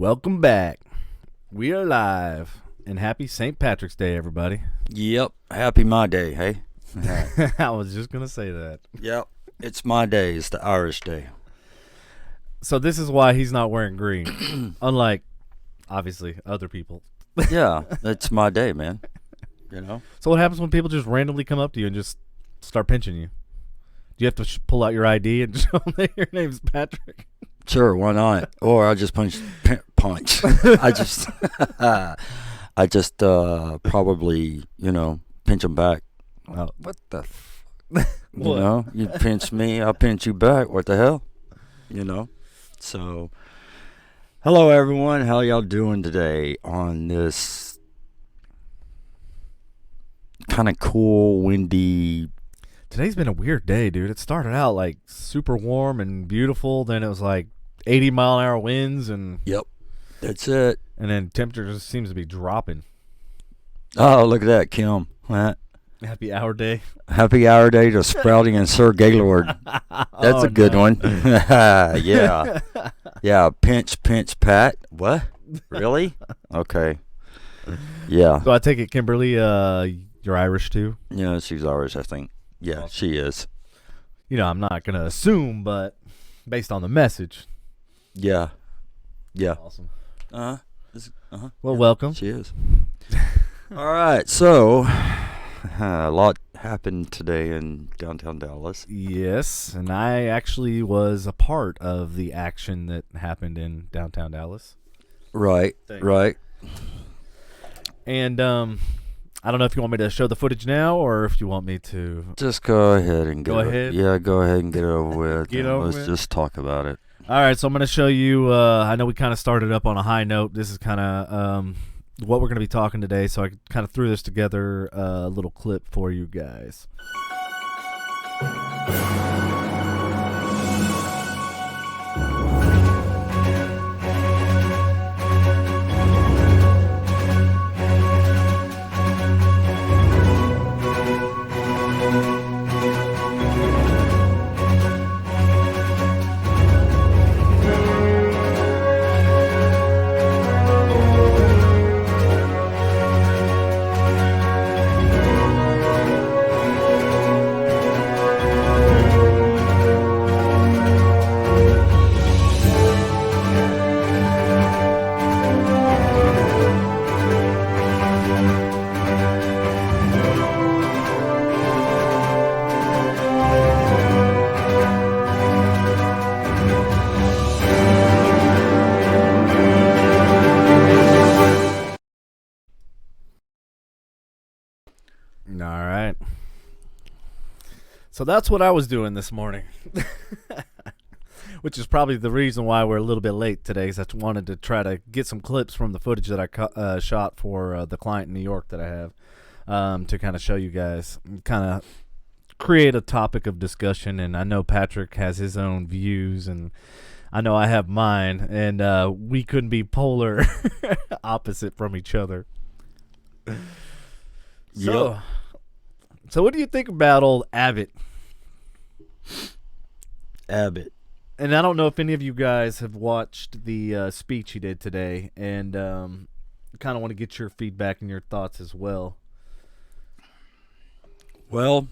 Welcome back. We are live. And happy St. Patrick's Day, everybody. Yep. Happy my day, hey? I was just going to say that. Yep. It's my day. It's the Irish day. So this is why he's not wearing green. Unlike, obviously, other people. Yeah. It's my day, man. You know? So what happens when people just randomly come up to you and just start pinching you? Do you have to pull out your ID and show them that your name's Patrick? Sure, why not? Or I just punch. I just probably, pinch them back. Oh. What the you pinch me, I'll pinch you back. What the hell? So, hello everyone. How y'all doing today on this kind of cool, windy... Today's been a weird day, dude. It started out like super warm and beautiful. Then it was like 80-mile-an-hour winds. And Yep. That's it. And then temperature just seems to be dropping. Oh, look at that, Kim. Happy hour day. Happy hour day to Sprouting and Sir Gaylord. That's a good one. Yeah. Yeah, pinch, pat. What? Really? Okay. Yeah. So I take it, Kimberly, you're Irish too? Yeah, she's Irish, I think. Yeah, awesome. She is. I'm not going to assume, but based on the message. Yeah. Yeah. Awesome. Well, yeah, welcome. She is. All right, so a lot happened today in downtown Dallas. Yes, and I actually was a part of the action that happened in downtown Dallas. Right, right. And I don't know if you want me to show the footage now or if you want me to... Just go ahead and go ahead. Yeah, go ahead and get it over with. Let's just talk about it. All right, so I'm going to show you, I know we kind of started up on a high note. This is kind of what we're going to be talking today, so I kind of threw this together, a little clip for you guys. All right. So that's what I was doing this morning. Which is probably the reason why we're a little bit late today, is I wanted to try to get some clips from the footage that I shot for the client in New York that I have, to kind of show you guys, kind of create a topic of discussion. And I know Patrick has his own views, and I know I have mine, and we couldn't be polar opposite from each other. So what do you think about old Abbott? Abbott. And I don't know if any of you guys have watched the speech he did today, and kind of want to get your feedback and your thoughts as well. Well,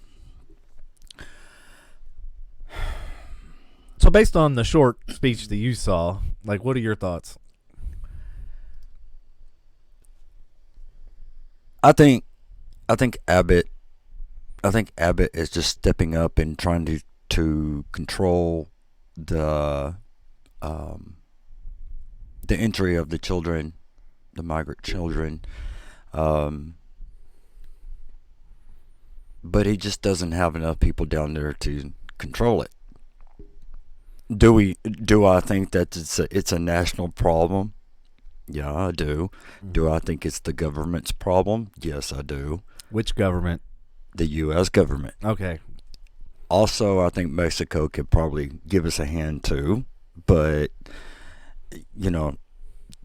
so based on the short speech that you saw, like, what are your thoughts? I think Abbott is just stepping up and trying to control the entry of the children, the migrant children, but he just doesn't have enough people down there to control it. Do I think that it's a national problem? Yeah, I do. Mm-hmm. Do I think it's the government's problem? Yes, I do. Which government? The U.S. government. Okay. Also, I think Mexico could probably give us a hand too, but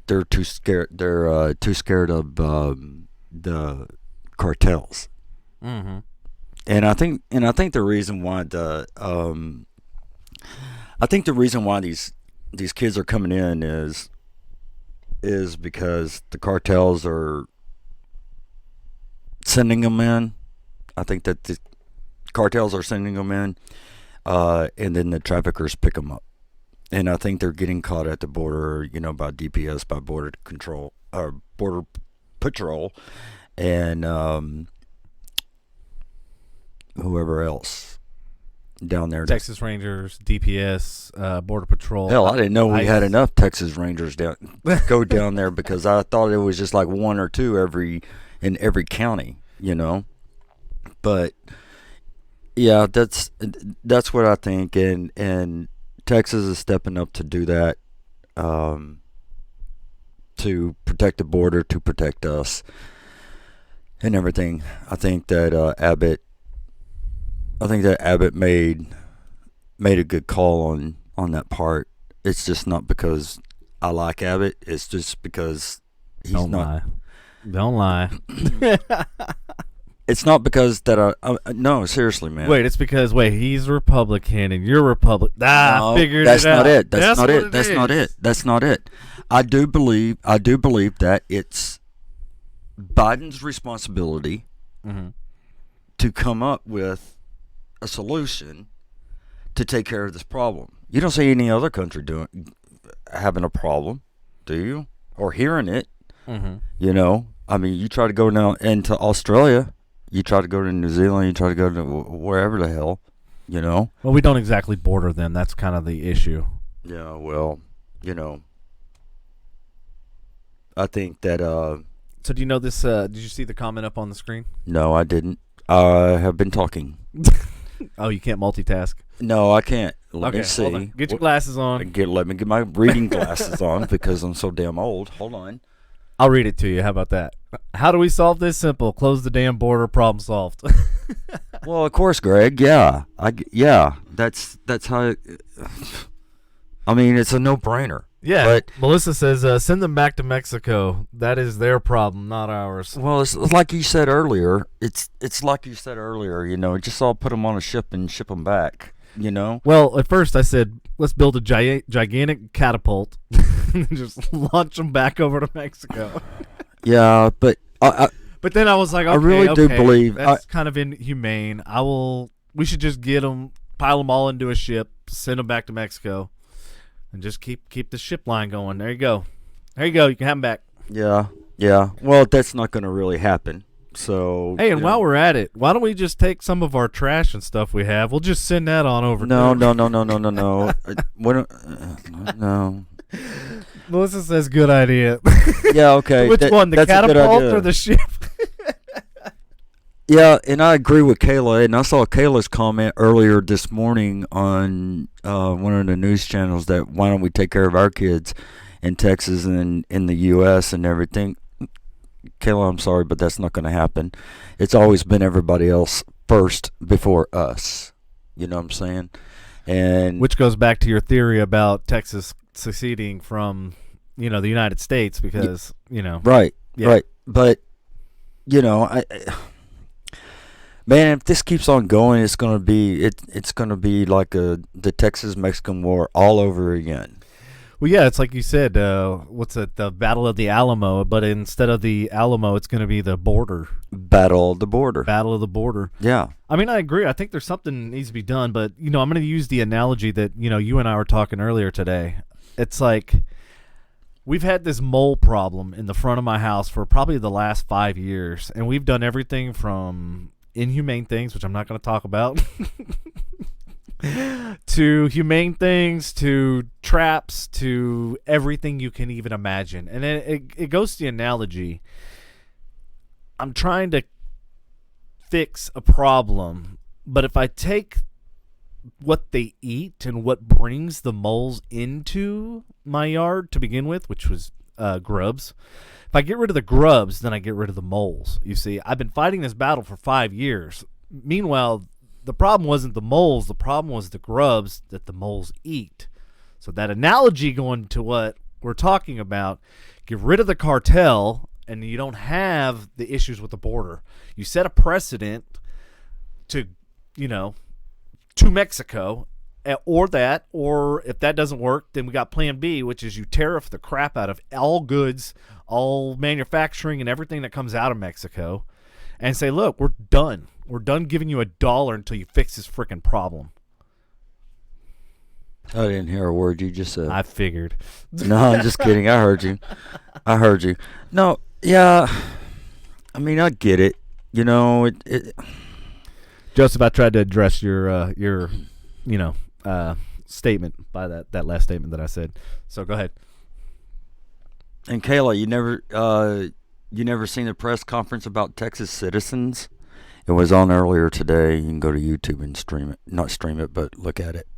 they're too scared. They're too scared of the cartels. Mm-hmm. And I think the reason why these kids are coming in is is because the cartels are sending them in. I think that the cartels are sending them in, and then the traffickers pick them up. And I think they're getting caught at the border, by DPS, by border control, or border patrol, and whoever else down there. Texas Rangers, DPS, Border Patrol. Hell, I didn't know we ICE. had enough Texas Rangers go down there, because I thought it was just like one or two in every county, But yeah, that's what I think, and Texas is stepping up to do that, to protect the border, to protect us, and everything. I think that Abbott made a good call on that part. It's just not because I like Abbott. It's just because he's Don't not. Don't lie. It's not because that no, seriously, man. Wait, it's because he's Republican and you're Republican. No, Figured that's it out. not it. That's not what it. That's not it. That's not it. I do believe that it's Biden's responsibility to come up with a solution to take care of this problem. You don't see any other country having a problem, do you? Or hearing it. I mean, you try to go now into Australia, you try to go to New Zealand, you try to go to wherever the hell, Well, we don't exactly border them. That's kind of the issue. Yeah, well, I think that So do you know this? Did you see the comment up on the screen? no, I didn't. I have been talking. Oh, you can't multitask. No, I can't. Let me hold on. see. Get your glasses on. Let me get my reading glasses on, because I'm so damn old. Hold on. I'll read it to you. How about that? How do we solve this? Simple. Close the damn border. Problem solved. Well, of course, Greg. Yeah, That's how. I mean, it's a no-brainer. Yeah. But Melissa says, send them back to Mexico. That is their problem, not ours. well, it's like you said earlier. It's like you said earlier. Just all put them on a ship and ship them back. Well, at first I said, let's build a gigantic catapult and just launch them back over to Mexico. Yeah, but But then I was like, okay, I really do believe that's kind of inhumane. We should just get them, pile them all into a ship, send them back to Mexico, and just keep the ship line going. There you go. You can have them back. Yeah. Well, that's not going to really happen. So hey, and while we're at it, why don't we just take some of our trash and stuff we have? We'll just send that on over. No. No. Melissa says, good idea. Yeah, okay. Which one, the catapult or the ship? Yeah, and I agree with Kayla. And I saw Kayla's comment earlier this morning on one of the news channels that why don't we take care of our kids in Texas and in the U.S. and everything. Kayla, I'm sorry, but that's not going to happen. It's always been everybody else first before us. You know what I'm saying? And which goes back to your theory about Texas seceding from, the United States because, Right, yeah. right. But, man, if this keeps on going, it's going to be like the Texas-Mexican War all over again. Well, yeah, it's like you said, what's it, the Battle of the Alamo, but instead of the Alamo, it's going to be the border. Battle of the border. Battle of the border. Yeah. I mean, I agree. I think there's something that needs to be done, but, I'm going to use the analogy that, you and I were talking earlier today. It's like we've had this mole problem in the front of my house for probably the last 5 years, and we've done everything from inhumane things, which I'm not going to talk about, to humane things, to traps, to everything you can even imagine. And then it goes to the analogy. I'm trying to fix a problem, but if I take what they eat and what brings the moles into my yard to begin with, which was grubs, if I get rid of the grubs, then I get rid of the moles. You see, I've been fighting this battle for 5 years. Meanwhile, the problem wasn't the moles. The problem was the grubs that the moles eat. So that analogy going to what we're talking about, get rid of the cartel and you don't have the issues with the border. You set a precedent to, to Mexico, Or that, or if that doesn't work, then we got plan B, which is you tariff the crap out of all goods, all manufacturing and everything that comes out of Mexico, and say, look, we're done. We're done giving you $1 until you fix this freaking problem. I didn't hear a word you just said. I figured. No, I'm just kidding. I heard you. No, yeah. I mean, I get it. You know, it Joseph, I tried to address your statement by that last statement that I said. So go ahead. And Kayla, you never seen the press conference about Texas citizens? It was on earlier today. You can go to YouTube and stream it. Not stream it, but look at it.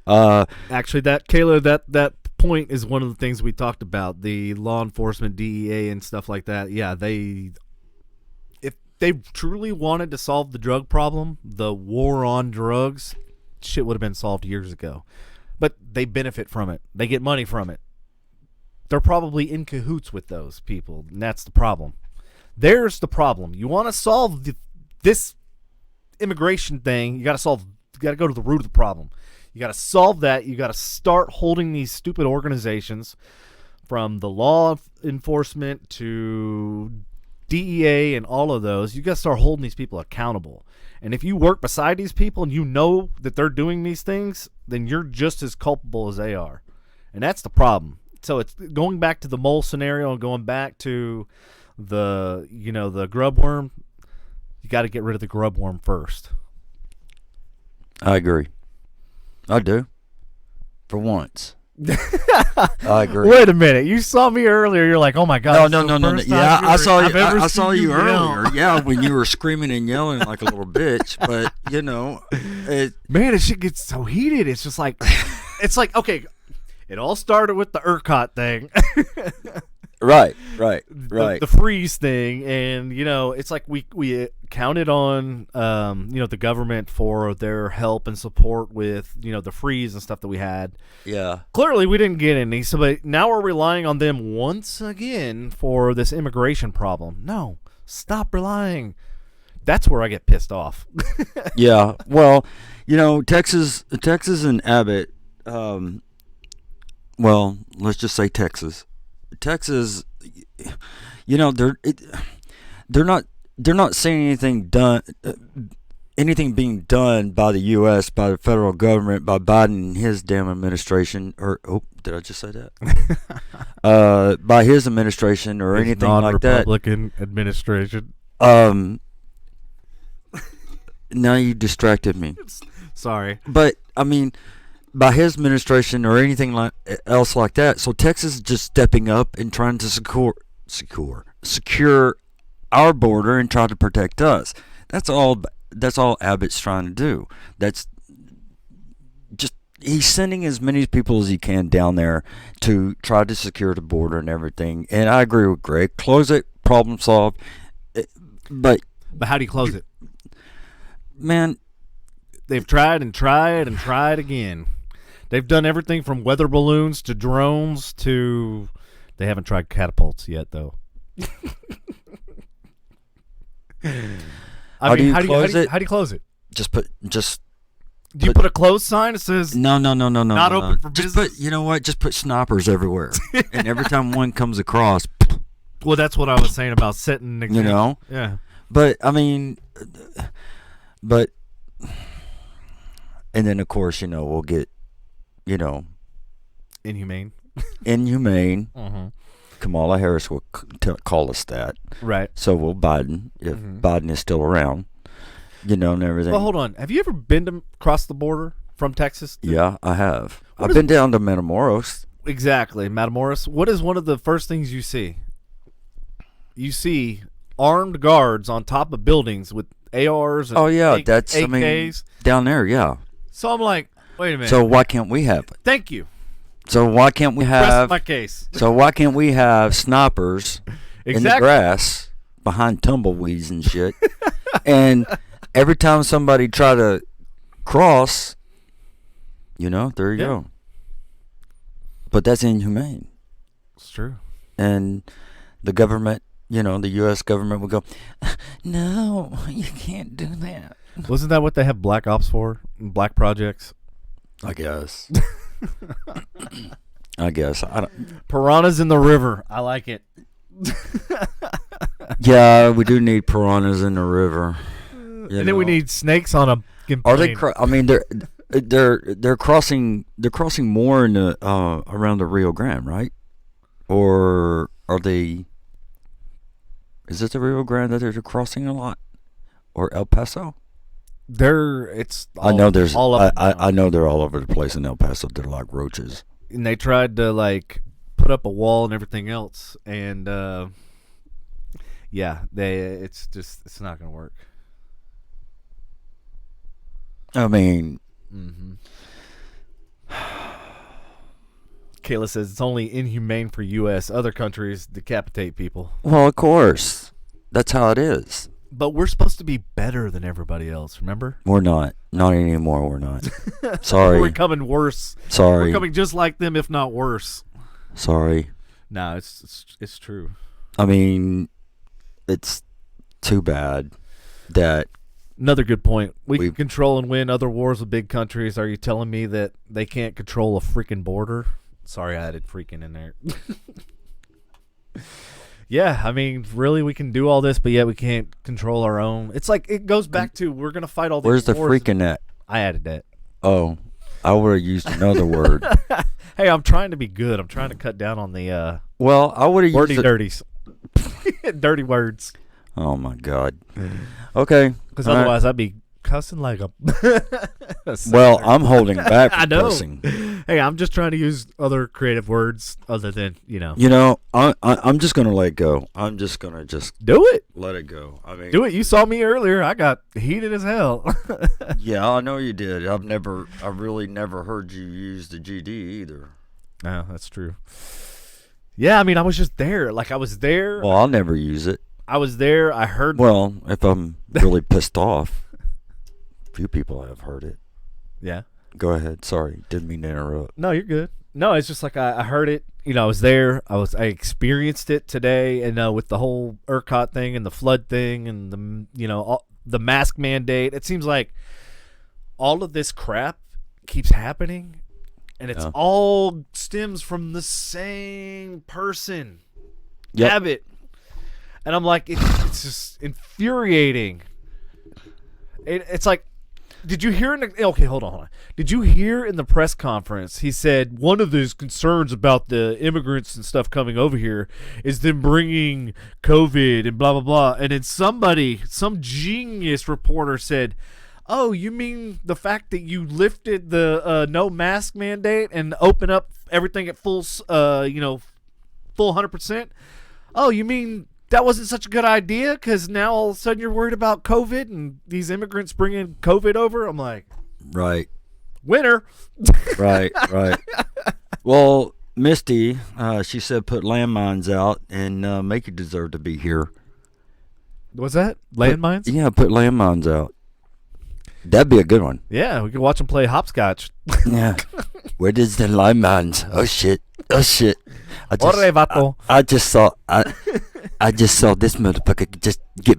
Actually, that point is one of the things we talked about. The law enforcement, DEA, and stuff like that. Yeah, if they truly wanted to solve the drug problem, the war on drugs, shit would have been solved years ago. But they benefit from it. They get money from it. They're probably in cahoots with those people, and that's the problem. There's the problem. You want to solve this immigration thing, you got to go to the root of the problem. You got to solve that. You got to start holding these stupid organizations, from the law enforcement to DEA and all of those. You got to start holding these people accountable. And if you work beside these people and you know that they're doing these things, then you're just as culpable as they are. And that's the problem. So it's going back to the mole scenario and going back to the grub worm. You got to get rid of the grub worm first. I agree. I do. For once. I agree. Wait a minute. You saw me earlier. You're like, oh my God. No. Yeah, I saw you earlier. Yeah, when you were screaming and yelling like a little bitch. But, man, this shit gets so heated. It's just like, okay, it all started with the ERCOT thing. Right. The freeze thing, and it's like we counted on the government for their help and support with the freeze and stuff that we had. Yeah. Clearly, we didn't get any, so but now we're relying on them once again for this immigration problem. No, stop relying. That's where I get pissed off. Yeah. Well, Texas and Abbott. Well, let's just say Texas. Texas, they're not seeing anything being done by the U.S., by the federal government, by Biden and his damn administration. Did I just say that? By his administration or his anything like that. Non-Republican administration. Now you distracted me. Sorry, but I mean, by his administration or anything else like that. So Texas is just stepping up and trying to secure our border and try to protect us. That's all Abbott's trying to do. That's just, he's sending as many people as he can down there to try to secure the border and everything. And I agree with Greg. Close it, problem solved. But how do you close it? Man, they've tried and tried and tried again. They've done everything from weather balloons to drones to... They haven't tried catapults yet, though. How do you close it? How do you close it? Do you put a close sign that says... No. Not open for business? You know what? Just put snipers everywhere. And every time one comes across... Well, that's what I was saying about setting... Yeah. But, I mean... And then, of course, we'll get... Inhumane. Mm-hmm. Kamala Harris will call us that. Right. So will Biden, if Biden is still around, and everything. Well, hold on. Have you ever been across the border from Texas? Yeah, I have. I've been down to Matamoros. Exactly, Matamoros. What is one of the first things you see? You see armed guards on top of buildings with ARs and AKs. Down there, yeah. So I'm like, wait a minute. So why can't we have it? Thank you. So why can't we have... Rest my case. So why can't we have snipers in the grass behind tumbleweeds and shit? And every time somebody try to cross, there you go. But that's inhumane. It's true. And the government, the U.S. government would go, no, you can't do that. Wasn't that what they have black ops for? Black projects? I guess. I guess. I don't. Piranhas in the river. I like it. Yeah, we do need piranhas in the river. And then we need snakes on a. Are they? I mean, they're crossing. They're crossing more in the around the Rio Grande, right? Or are they? Is it the Rio Grande that they're crossing a lot, or El Paso? It's. I know there's. All of I know they're all over the place in El Paso. They're like roaches. And they tried to like put up a wall and everything else, and yeah, it's not gonna work. I mean. Mm-hmm. Kayla says it's only inhumane for U.S. Other countries decapitate people. Well, of course, that's how it is. But we're supposed to be better than everybody else. Remember? We're not. Not anymore. We're not. Sorry. We're coming worse. Sorry. We're coming just like them, if not worse. Sorry. No, it's true. I mean, it's too bad that. Another good point. We can control and win other wars with big countries. Are you telling me that they can't control a freaking border? Sorry, I added freaking in there. Yeah, I mean, really, we can do all this, but yet we can't control our own. It's like it goes back to we're gonna fight all these wars. Where's the wars. freaking at? I added that. Oh, I would have used another word. Hey, I'm trying to be good. I'm trying to cut down on the well, I would have wordy used dirties, dirty words. Oh my God. Okay. Because otherwise, I'd be cussing like a. Well, I'm holding back from I know. cussing. Hey, I'm just trying to use other creative words other than I'm just gonna let it go. I'm just gonna do it. let it go. I mean, Do it. You saw me earlier. I got heated as hell. yeah, I know you did. I really never heard you use the GD either. No, that's true. Yeah, I mean, I was just there. Like I was there. Well, I'll never use it. I was there. I heard. Well, if I'm really pissed off, few people have heard it. Yeah. Go ahead. Sorry, didn't mean to interrupt. No, you're good. No, it's just like I heard it. I was there. I experienced it today, and with the whole ERCOT thing and the flood thing and the mask mandate. It seems like all of this crap keeps happening, and it's all stems from the same person. Yep. Abbott. And I'm like, it's just infuriating. It's like, did you hear okay, hold on. Did you hear in the press conference, he said one of his concerns about the immigrants and stuff coming over here is them bringing COVID and blah, blah, blah. And then some genius reporter said, oh, you mean the fact that you lifted the no mask mandate and open up everything at full 100%? Oh, you mean that wasn't such a good idea because now all of a sudden you're worried about COVID and these immigrants bringing COVID over? I'm like, right. Winner. Right. Well, Misty, she said put landmines out and make you deserve to be here. What's that? Landmines? Yeah, put landmines out. That'd be a good one. Yeah, we could watch them play hopscotch. Yeah. Where is the landmines? Oh, shit. I just saw this motherfucker just get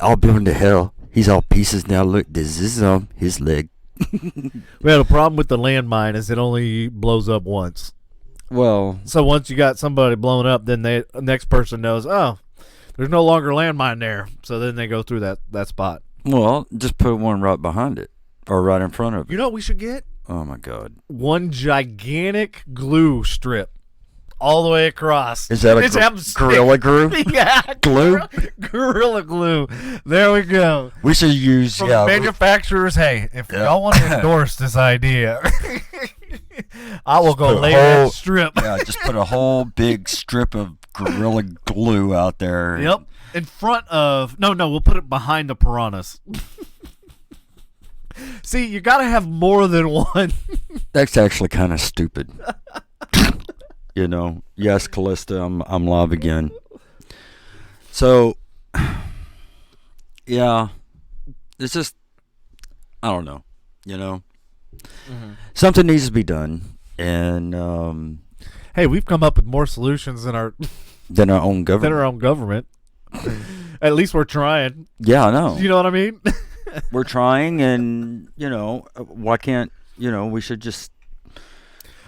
all blown to hell. He's all pieces now. Look, this is his leg. Well, the problem with the landmine is it only blows up once. Well, so once you got somebody blown up, then the next person knows, oh, there's no longer landmine there. So then they go through that spot. Well, just put one right behind it or right in front of it. You know what we should get? Oh, my God. One gigantic glue strip all the way across. Is that Gorilla Glue? Yeah. Glue? Gorilla Glue. There we go. We should use, From manufacturers, hey, if y'all want to endorse this idea, I will go lay that strip. Yeah, just put a whole big strip of Gorilla Glue out there. Yep. In front of... No, we'll put it behind the piranhas. See, you got to have more than one. That's actually kind of stupid. Yes, Callista, I'm live again. So, yeah, it's just, I don't know, Mm-hmm. Something needs to be done, and hey, we've come up with more solutions than our own government. At least we're trying. Yeah, I know. You know what I mean? we're trying, and why can't we should just.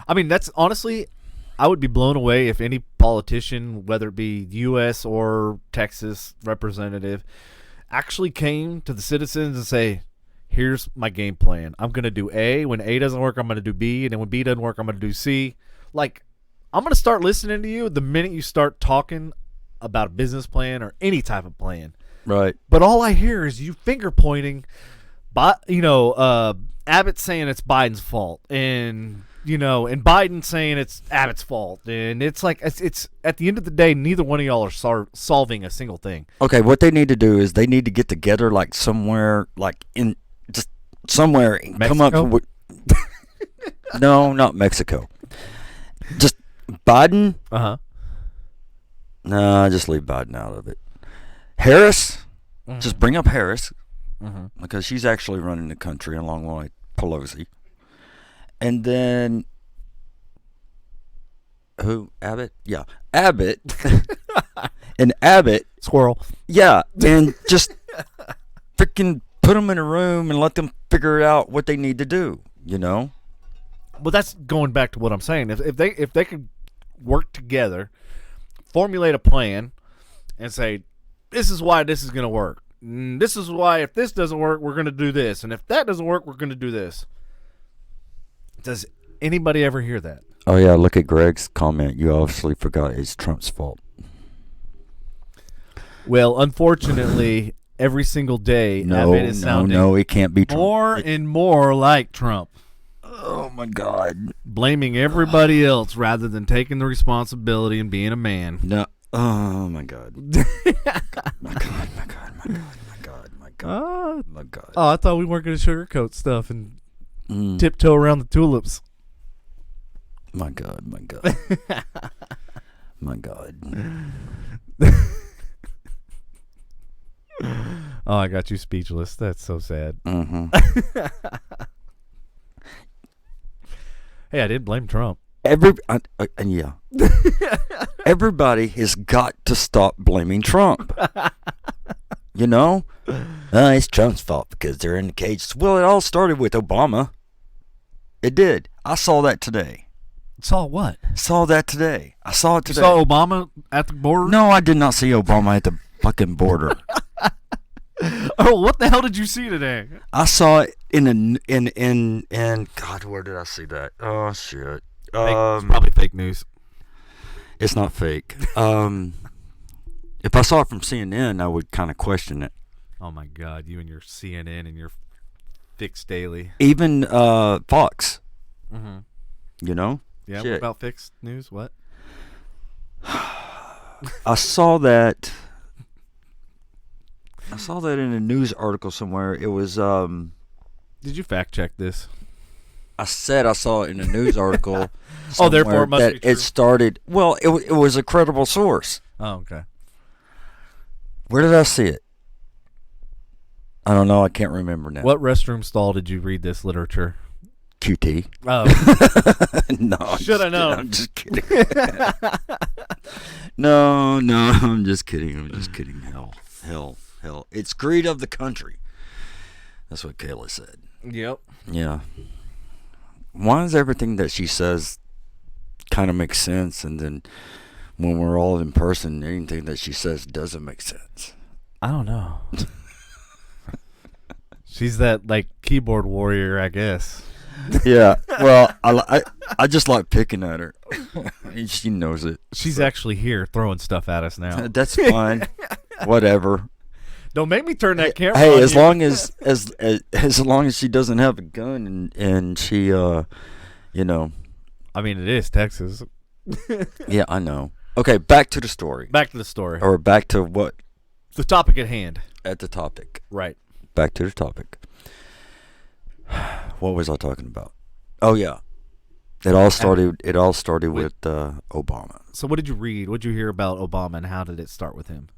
I mean, that's honestly, I would be blown away if any politician, whether it be U.S. or Texas representative, actually came to the citizens and say, here's my game plan. I'm going to do A. When A doesn't work, I'm going to do B. And then when B doesn't work, I'm going to do C. Like, I'm going to start listening to you the minute you start talking about a business plan or any type of plan. Right. But all I hear is you finger pointing, Abbott saying it's Biden's fault, and Biden saying it's Abbott's fault, and it's like it's at the end of the day, neither one of y'all are solving a single thing. Okay, what they need to do is they need to get together, like somewhere, like in just somewhere, and come up with. No, not Mexico. Just Biden. Nah, just leave Biden out of it. Harris, just bring up Harris, because she's actually running the country along with Pelosi. And then, who? Abbott? Yeah, Abbott. And Abbott. Squirrel. Yeah, and just freaking put them in a room and let them figure out what they need to do, Well, that's going back to what I'm saying. If they could work together, formulate a plan, and say, this is why this is going to work. This is why if this doesn't work, we're going to do this. And if that doesn't work, we're going to do this. Does anybody ever hear that? Oh, yeah, look at Greg's comment. You obviously forgot it's Trump's fault. Well, unfortunately, every single day, Abbott is sounding it can't be Trump. More and more like Trump. Oh, my God. Blaming everybody else rather than taking the responsibility and being a man. No. Oh, my God. My God. Oh, I thought we weren't going to sugarcoat stuff and tiptoe around the tulips. My God. My God. Oh, I got you speechless. That's so sad. Hey, I didn't blame Trump. Yeah. Everybody has got to stop blaming Trump. It's Trump's fault because they're in the cage. Well, it all started with Obama. It did. I saw that today. Saw what? Saw that today. I saw it today. You saw Obama at the border? No, I did not see Obama at the fucking border. Oh, what the hell did you see today? I saw it in God, where did I see that? Oh shit. It's probably fake news. It's not fake. If I saw it from CNN, I would kind of question it. Oh my God, you and your CNN and your Fix Daily. Even Fox. Yeah, Shit. what about Fix News? What? I saw that in a news article somewhere. It was Did you fact check this? I said I saw it in a news article. Oh, therefore it must be true. It started. Well, it was a credible source. Oh, okay. Where did I see it? I don't know. I can't remember now. What restroom stall did you read this literature? QT. Oh. No. Should I know? I'm just kidding. No, I'm just kidding. Hell. It's greed of the country. That's what Kayla said. Yep. Yeah. Why does everything that she says kind of make sense, and then when we're all in person, anything that she says doesn't make sense? I don't know. She's that keyboard warrior, I guess. Yeah. Well, I just like picking at her. She knows it. She's actually here throwing stuff at us now. That's fine. Whatever. Don't make me turn that camera on. Hey, as long as she doesn't have a gun and she I mean, it is Texas. Yeah, I know. Okay, back to the story. Back to the story. Or back to what? The topic at hand. At the topic. Right. Back to the topic. What was I talking about? Oh yeah. It all started with Obama. So what did you read? What did you hear about Obama, and how did it start with him?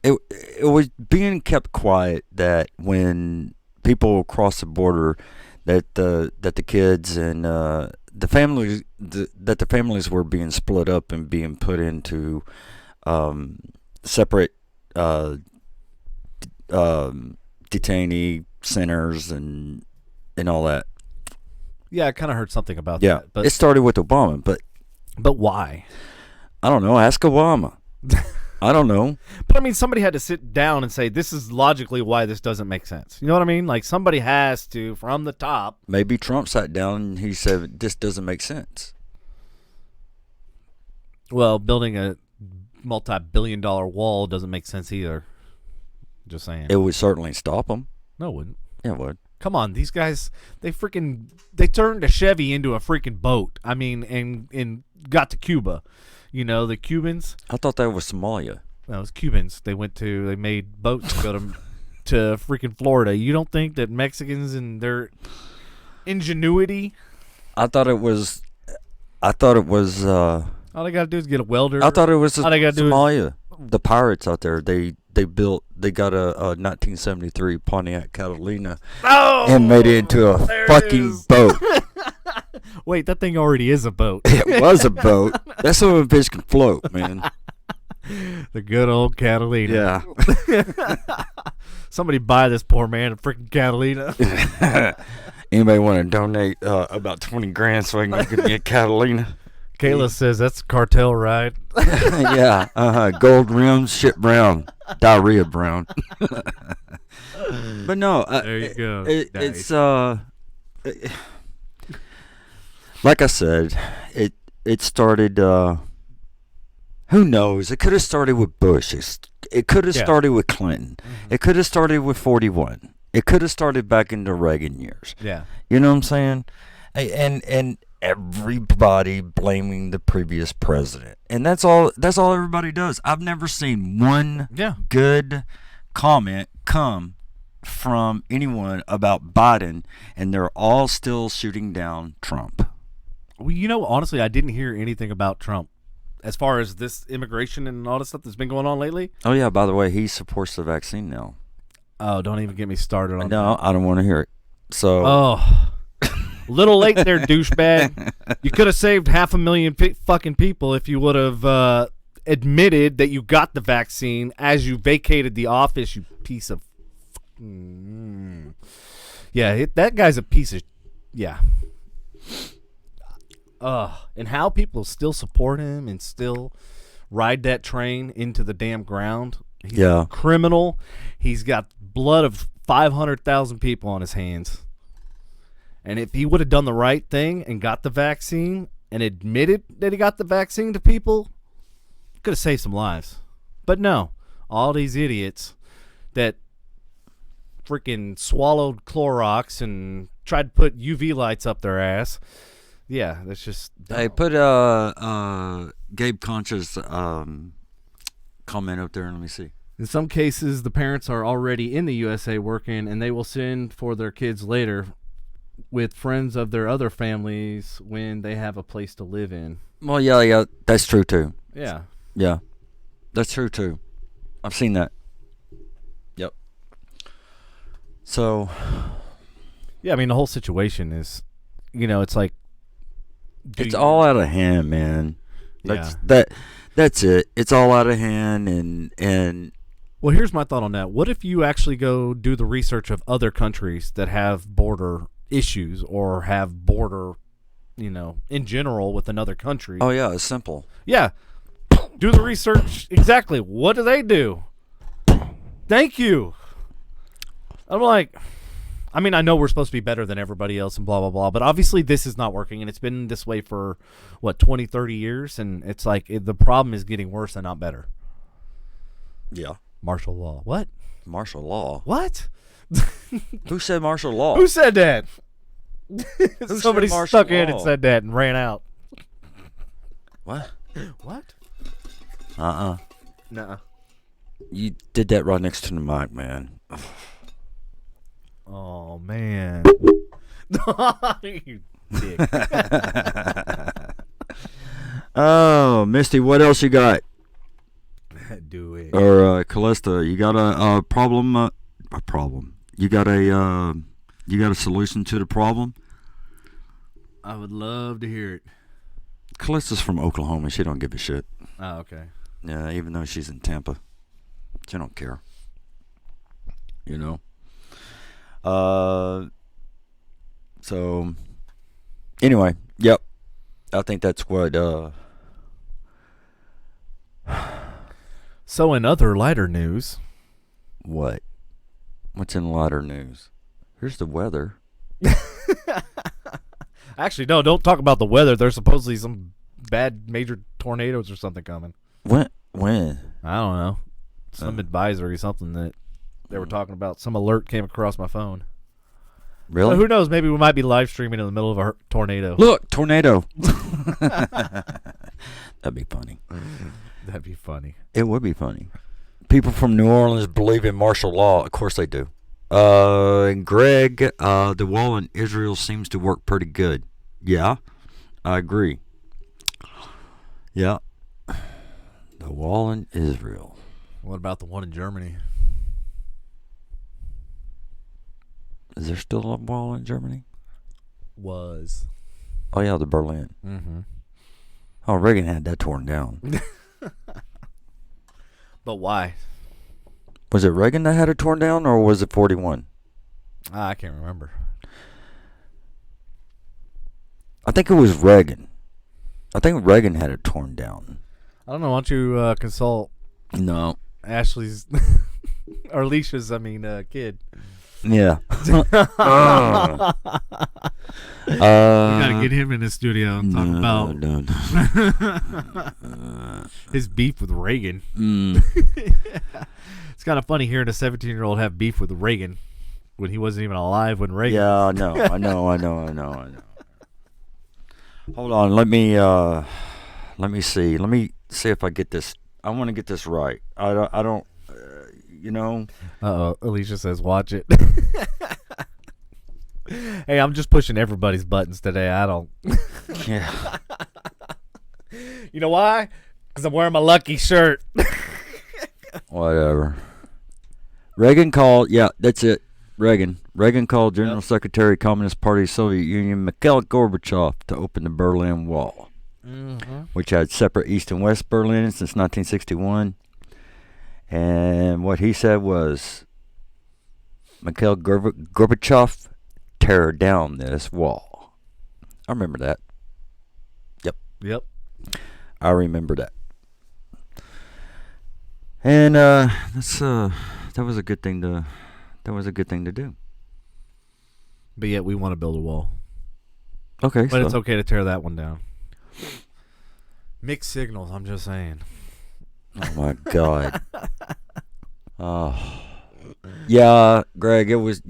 It was being kept quiet that when people cross the border, that the kids and the families were being split up and being put into separate detainee centers and all that. Yeah, I kind of heard something about Yeah, that. But it started with Obama, but why? I don't know. Ask Obama. I don't know. But I mean, somebody had to sit down and say, this is logically why this doesn't make sense. You know what I mean? Like, somebody has to, from the top. Maybe Trump sat down and he said, this doesn't make sense. Well, building a multi-billion-dollar wall doesn't make sense either. Just saying. It would certainly stop them. No, it wouldn't. Yeah, it would. Come on, these guys, they turned a Chevy into a freaking boat. I mean, and got to Cuba. You know, the Cubans. I thought that was Somalia. No, it was Cubans. They made boats to go to freaking Florida. You don't think that Mexicans and their ingenuity? I thought it was. All they gotta do is get a welder. I thought it was all they gotta do is, Somalia. The pirates out there. They got a 1973 Pontiac Catalina and made it into a fucking boat. Wait, that thing already is a boat. It was a boat. That's so a fish can float, man. The good old Catalina. Yeah. Somebody buy this poor man a freaking Catalina. Anybody want to donate about 20 grand so I can get me a Catalina? Kayla says that's a cartel ride. Yeah. Gold rims, shit brown, diarrhea brown. But no, there you go. It's like I said, it started. Who knows? It could have started with Bush. It could have started with Clinton. Mm-hmm. It could have started with 41. It could have started back in the Reagan years. Yeah. You know what I'm saying? And everybody blaming the previous president. And that's all everybody does. I've never seen one good comment come from anyone about Biden, and they're all still shooting down Trump. Well, you know, honestly, I didn't hear anything about Trump as far as this immigration and all this stuff that's been going on lately. Oh, yeah, by the way, he supports the vaccine now. Oh, don't even get me started on that. No, I don't want to hear it. So. Oh. Little late there, douchebag. You could have saved 500,000 fucking people if you would have admitted that you got the vaccine as you vacated the office, you piece of... Yeah, that guy's a piece of... Yeah. And how people still support him and still ride that train into the damn ground. He's a criminal. He's got blood of 500,000 people on his hands. And if he would have done the right thing and got the vaccine and admitted that he got the vaccine to people, could have saved some lives. But no, all these idiots that freaking swallowed Clorox and tried to put UV lights up their ass. Yeah, that's just dumb. Hey, put Gabe Concha's comment up there and let me see. In some cases, the parents are already in the USA working, and they will send for their kids later with friends of their other families when they have a place to live in. Well, yeah, that's true too. Yeah. Yeah, that's true too. I've seen that. Yep. So. Yeah, I mean, the whole situation is, it's like. It's all out of hand, man. That's it. It's all out of hand, and. Well, here's my thought on that. What if you actually go do the research of other countries that have border issues or have border, in general with another country? Oh, yeah, it's simple. Yeah. Do the research. Exactly. What do they do? Thank you. I'm like, I mean, I know we're supposed to be better than everybody else and blah, blah, blah, but obviously this is not working, and it's been this way for, 20, 30 years, and it's like the problem is getting worse and not better. Yeah. Martial law. What? Martial law? What? Who said martial law? Who said that? Somebody said stuck martial in law? and said that and ran out. What? What? Nuh-uh. You did that right next to the mic, man. Oh, man. You dick. Oh, Misty, what else you got? Do it. Or Callista, you got a problem? A problem? You got a solution to the problem? I would love to hear it. Callista's from Oklahoma. She don't give a shit. Oh, okay. Yeah, even though she's in Tampa, she don't care. So anyway, yep. I think that's what. So in other lighter news, What? What's in lighter news? Here's the weather. actually, no, don't talk about the weather. There's supposedly some bad major tornadoes or something coming. When? I don't know. Some advisory, something that they were talking about. Some alert came across my phone. Really? So who knows? Maybe we might be live streaming in the middle of a tornado. Look, tornado. That'd be funny. That'd be funny. It would be funny. People from New Orleans believe in martial law. Of course they do. And Greg, the wall in Israel seems to work pretty good. Yeah, I agree. Yeah. The wall in Israel. What about the one in Germany? Is there still a wall in Germany? Was. Oh, yeah, the Berlin. Mm-hmm. Oh, Reagan had that torn down. But why? Was it Reagan that had it torn down, or was it 41? I can't remember. I think it was Reagan. I think Reagan had it torn down. I don't know. Why don't you consult No. Ashley's or Alicia's, kid. Yeah. We gotta get him in the studio and talk about his beef with Reagan. It's kind of funny hearing a 17-year-old have beef with Reagan when he wasn't even alive when Reagan. Yeah, I know. Hold on, let me see. Let me see if I get this. I want to get this right. I don't. Uh-oh, Alicia says, watch it. Hey, I'm just pushing everybody's buttons today. I don't. Yeah. You know why? Because I'm wearing my lucky shirt. Whatever. Reagan called. Yeah, that's it. Reagan called General Secretary Communist Party Soviet Union Mikhail Gorbachev to open the Berlin Wall, which had separate East and West Berlin since 1961. And what he said was, Mikhail Gorbachev, tear down this wall. I remember that. Yep. I remember that. And that was a good thing to do. But yet we want to build a wall. Okay, but it's okay to tear that one down. Mixed signals, I'm just saying. Oh my God. Oh. Yeah, Greg, it was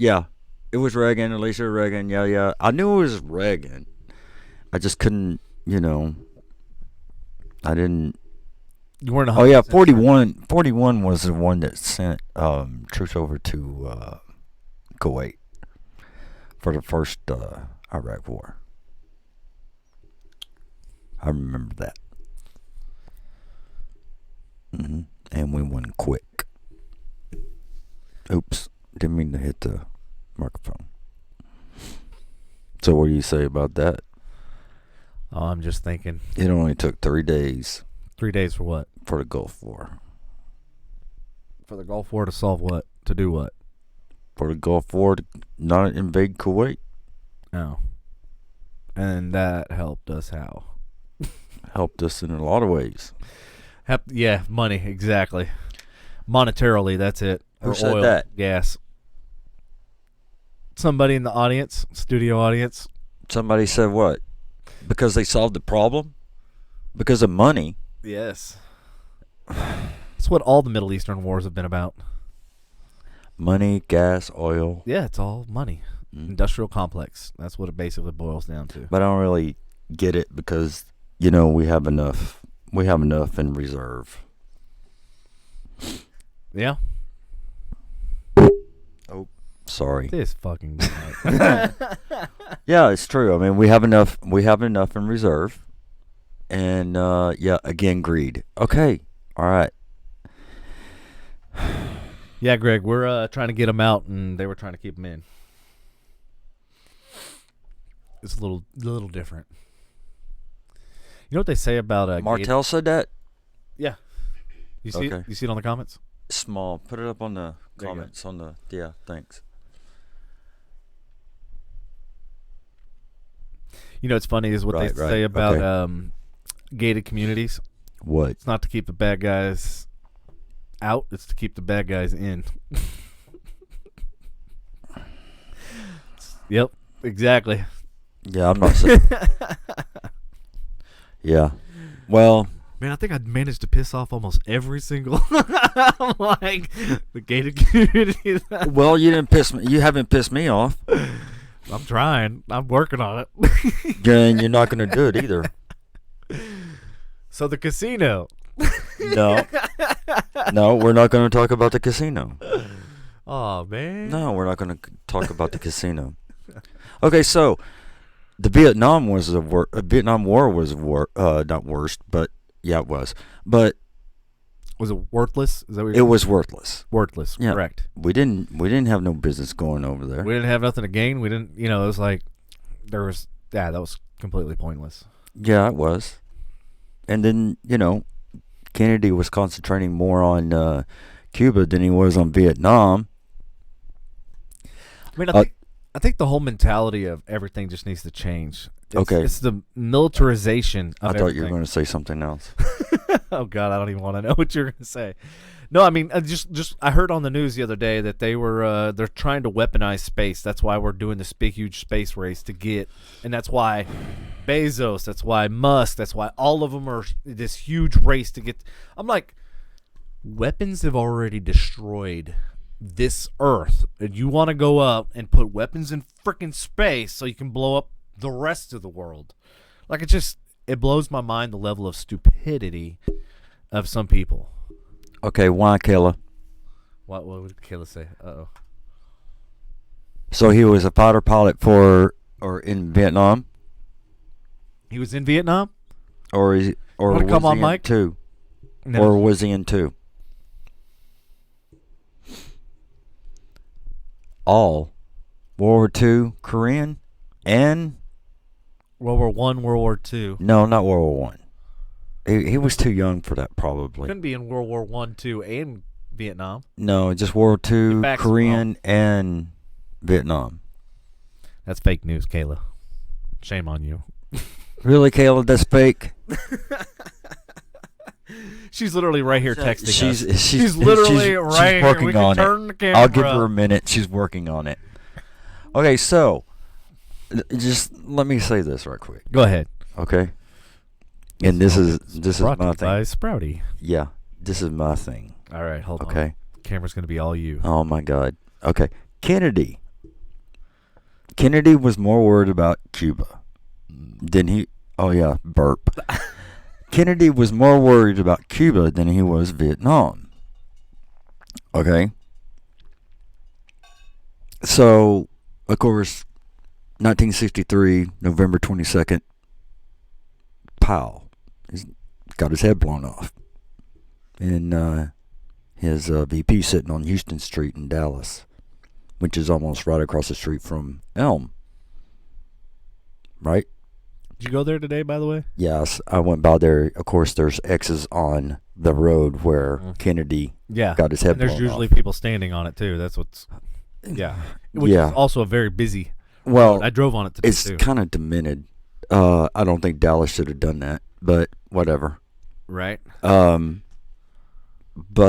Reagan, Alicia Reagan. Yeah. I knew it was Reagan. I just couldn't, I didn't. You weren't. Oh yeah, 41 was the one that sent troops over to Kuwait for the first Iraq War. I remember that. And we won quick. Oops, didn't mean to hit the microphone. So what do you say about that? Oh, I'm just thinking. It only took 3 days. 3 days for what? For the Gulf War. For the Gulf War to solve what? To do what? For the Gulf War to not invade Kuwait. Oh. And that helped us how? Helped us in a lot of ways. Yeah, money, exactly. Monetarily, that's it. Who said that? Gas. Somebody in the audience, studio audience. Somebody said what? Because they solved the problem? Because of money? Yes. That's what all the Middle Eastern wars have been about. Money, gas, oil. Yeah, it's all money. Industrial complex. That's what it basically boils down to. But I don't really get it because, we have enough. We have enough in reserve. Yeah. Oh, sorry. This fucking guy. Yeah, it's true. I mean, we have enough in reserve. And again, greed. Okay. All right. Yeah, Greg, we're trying to get them out, and they were trying to keep them in. It's a little different. You know what they say about Martel said that? Yeah. You see Okay. it? You see it on the comments? Small. Put it up on the comments on the. Yeah, thanks. You know, what's funny is what they Right, say about okay. gated communities. What? It's not to keep the bad guys out; it's to keep the bad guys in. Yep, exactly. Yeah, I'm not saying. Yeah. Well, Man, I think I managed to piss off almost every single like the gated community. well, you didn't piss me. You haven't pissed me off. I'm trying. I'm working on it. And you're not going to do it either. So the casino. No. No, we're not going to talk about the casino. Oh man. No, we're not going to talk about the casino. Okay, so the Vietnam War was not worst, but yeah, it was. But Was it worthless? Is that what it was worthless. worthless? Yeah. Correct. We didn't have no business going over there. We didn't have nothing to gain. We didn't. You know, it was like there was. Yeah, that was completely pointless. Yeah, it was. And then, Kennedy was concentrating more on Cuba than he was on Vietnam. I mean, I think the whole mentality of everything just needs to change. It's the militarization of I thought everything. you were going to say something else. Oh God, I don't even want to know what you're going to say. No, I mean, I heard on the news the other day that they're trying to weaponize space. That's why we're doing this big, huge space race to get, and that's why Bezos, that's why Musk, that's why all of them are this huge race to get. I'm like, weapons have already destroyed this Earth, and you want to go up and put weapons in freaking space so you can blow up the rest of the world. Like, it blows my mind the level of stupidity of some people. Okay, why, Kayla? What would Kayla say? Uh-oh. So he was a fighter pilot in Vietnam? He was in Vietnam? Or was he in two? No. Or was he in two? All World War II, Korean, and World War I, World War II. no, not World War One. He was too young for that, probably. Couldn't be in World War I, II, and Vietnam. No, just World War II, Korean, and Vietnam. That's fake news, Kayla. Shame on you. Really, Kayla? That's fake. She's literally right here texting us. She's literally right she's working here. We on can turn it. the camera. I'll give her a minute. She's working on it. Okay, so just let me say this right quick. Go ahead. Okay. And this is Brought to my you thing. by Sprouty. Yeah, this is my thing. All right, hold on. Okay. Camera's gonna be all you. Oh my God. Okay. Kennedy was more worried about Cuba than he. Oh yeah, burp. Kennedy was more worried about Cuba than he was Vietnam. Okay. So, of course, 1963, November 22nd, pow, he's got his head blown off. And his VP sitting on Houston Street in Dallas, which is almost right across the street from Elm. Right? Did you go there today, by the way? Yes, I went by there. Of course, there's X's on the road where Kennedy got his head blown off. There's usually people standing on it, too. That's what's... Yeah. Which is also a very busy... Well, I drove on it today, it's too. kind of demented. I don't think Dallas should have done that, but whatever. Right. But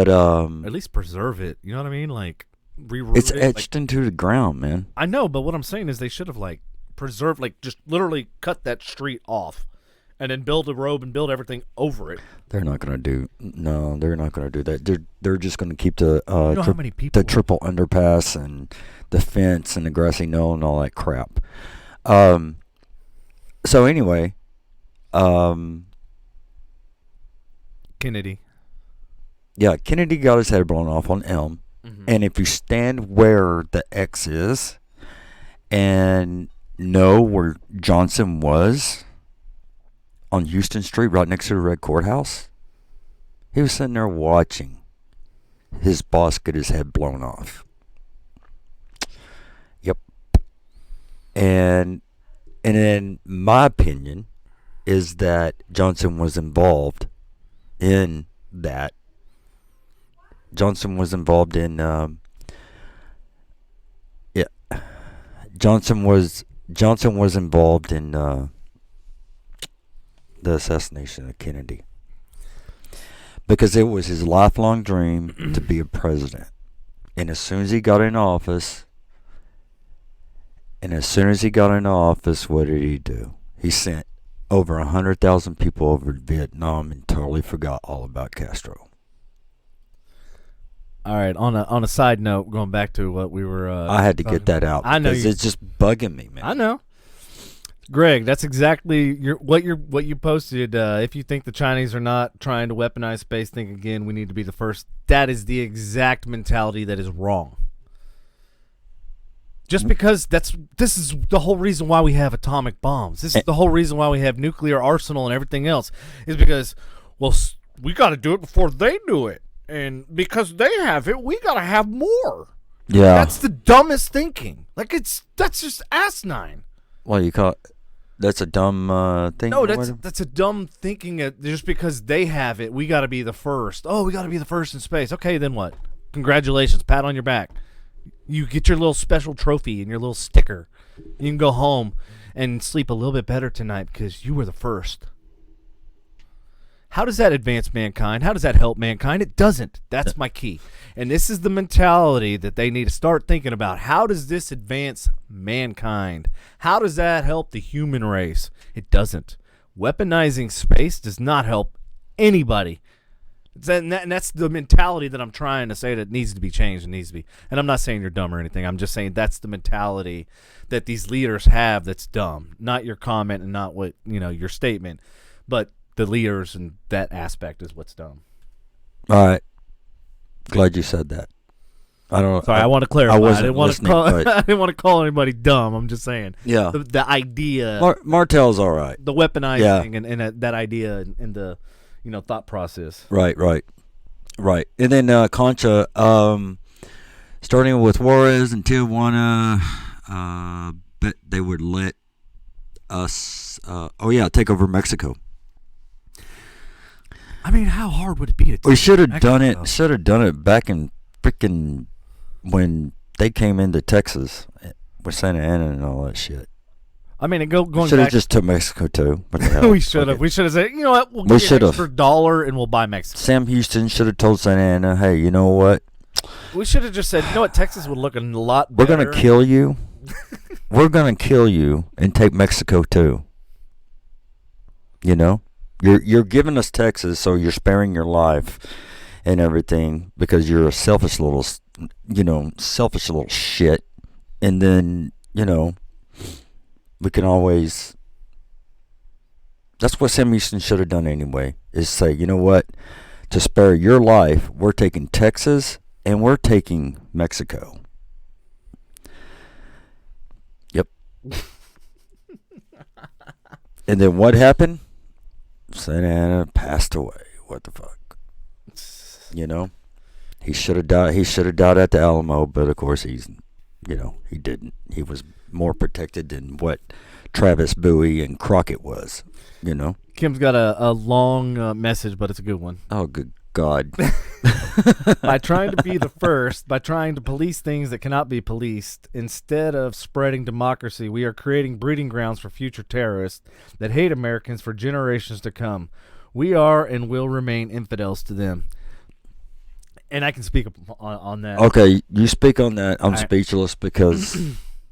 at least preserve it. You know what I mean? Like, reroute it's it. etched into the ground, man. I know, but what I'm saying is they should have, like, preserved, like, just literally cut that street off and then build a road and build everything over it. They're not going to do... No, they're not going to do that. They're just going to keep the you know how many people the triple underpass and the fence and the grassy knoll and all that crap. So anyway, Kennedy. Yeah, Kennedy got his head blown off on Elm. Mm-hmm. And if you stand where the X is and know where Johnson was on Houston Street right next to the Red Courthouse, he was sitting there watching his boss get his head blown off. Yep. And in my opinion is that Johnson was involved in that. Johnson was involved in Johnson was involved in the assassination of Kennedy. Because it was his lifelong dream to be a president. And as soon as he got into office, what did he do? He sent over 100,000 people over to Vietnam and totally forgot all about Castro. All right. On a side note, going back to what we were. I had to get that out. I know because it's just bugging me, man. I know. Greg, that's exactly what you posted. If you think the Chinese are not trying to weaponize space, think again. We need to be the first. That is the exact mentality that is wrong. Just because this is the whole reason why we have atomic bombs. This is the whole reason why we have nuclear arsenal and everything else. Is because, well, we got to do it before they do it, and because they have it, we got to have more. Yeah, that's the dumbest thinking. Like that's just asinine. Well, you call it. That's a dumb thing. No, that's a dumb thinking. Just because they have it, we got to be the first. Oh, we got to be the first in space. Okay, then what? Congratulations, pat on your back. You get your little special trophy and your little sticker. You can go home and sleep a little bit better tonight because you were the first. How does that advance mankind? How does that help mankind? It doesn't. That's my key. And this is the mentality that they need to start thinking about. How does this advance mankind? How does that help the human race? It doesn't. Weaponizing space does not help anybody. And that's the mentality that I'm trying to say that needs to be changed. And I'm not saying you're dumb or anything. I'm just saying that's the mentality that these leaders have that's dumb. Not your comment and not what, your statement, but the leaders and that aspect is what's dumb. All right. Glad you said that. I want to clarify. I didn't want to call anybody dumb. I'm just saying. Yeah. The idea. Martell's all right. The weaponizing and that idea and the thought process. Right. And then Concha, starting with Juarez and Tijuana, bet they would let us, take over Mexico. I mean, how hard would it be to take We should have done it. Mexico? Should have done it back in freaking when they came into Texas with Santa Ana and all that shit. I mean, going should back, have just took Mexico too. we should have. We should have said, you know what? We'll give you an extra $1 and we'll buy Mexico. Sam Houston should have told Santa Ana, hey, you know what? We should have just said, you know what? Texas would look a lot better. We're gonna kill you. We're gonna kill you and take Mexico too. You're giving us Texas, so you're sparing your life and everything because you're a selfish little shit. And then we can always. That's what Sam Houston should have done anyway. Is say, you know what, to spare your life, we're taking Texas and we're taking Mexico. Yep. And then what happened? Santa Ana passed away. What the fuck? He should have died. He should have died at the Alamo, but of course he didn't. He was more protected than what Travis Bowie and Crockett was. Kim's got a long message, but it's a good one. Oh, good God. By trying to be the first, by trying to police things that cannot be policed, instead of spreading democracy, we are creating breeding grounds for future terrorists that hate Americans for generations to come. We are and will remain infidels to them. And I can speak on that. Okay, you speak on that. I'm speechless because,